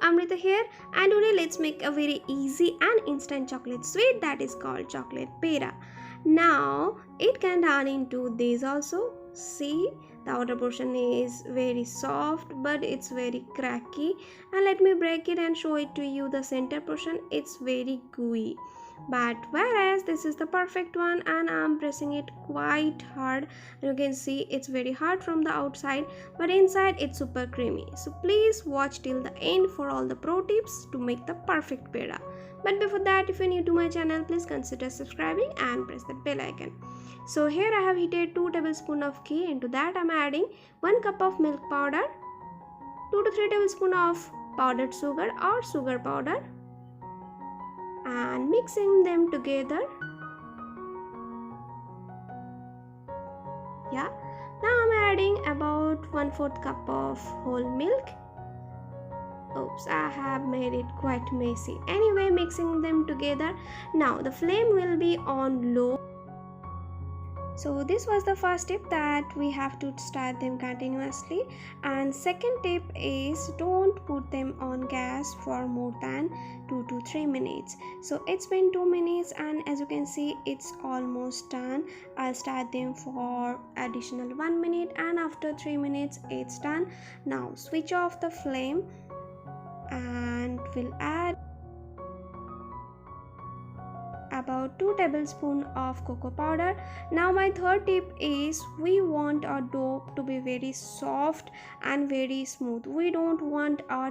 Amrita here, and today let's make a very easy and instant chocolate sweet that is called chocolate peda. Now it can turn into this also. See, the outer portion is very soft but it's very cracky, and let me break it and show it to you. The center portion, it's very gooey, but whereas this is the perfect one, and I'm pressing it quite hard. You can see it's very hard from the outside, but inside it's super creamy. So please watch till the end for all the pro tips to make the perfect peda. But before that, if you're new to my channel, please consider subscribing and press the bell icon. So here I have heated 2 tablespoons of ghee. Into that I'm adding 1 cup of milk powder, 2 to 3 tablespoons of powdered sugar or sugar powder, and mixing them together. Yeah, now I'm adding about 1/4 cup of whole milk. Oops, I have made it quite messy. Anyway, mixing them together. Now the flame will be on low. So this was the first tip, that we have to stir them continuously, and second tip is don't put them on gas for more than 2 to 3 minutes. So it's been 2 minutes, and as you can see it's almost done. I'll stir them for additional 1 minute, and after 3 minutes it's done. Now switch off the flame and we'll add about 2 tablespoons of cocoa powder. Now my third tip is we want our dough to be very soft and very smooth. We don't want our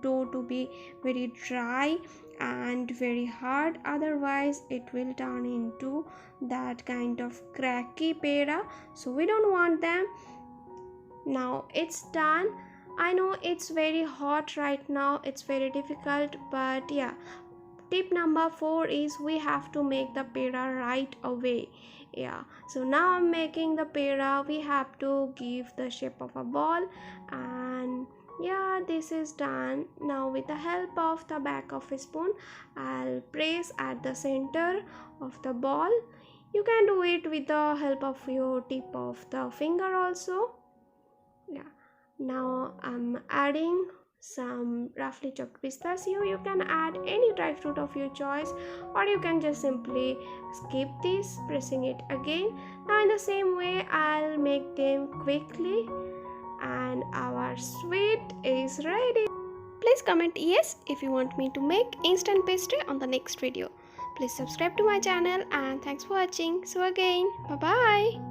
dough to be very dry and very hard, otherwise it will turn into that kind of cracky peda. So we don't want them. Now it's done. I know it's very hot right now, it's very difficult, but yeah, tip number 4 is we have to make the peda right away. Yeah, so now I'm making the peda. We have to give the shape of a ball, and yeah, this is done. Now with the help of the back of a spoon, I'll press at the center of the ball. You can do it with the help of your tip of the finger also. Yeah, now I'm adding some roughly chopped pistachio. You can add any dry fruit of your choice, or you can just simply skip this, pressing it again. Now in the same way I'll make them quickly, and our sweet is ready. Please comment yes if you want me to make instant pastry on the next video. Please subscribe to my channel, and thanks for watching. So again, bye bye.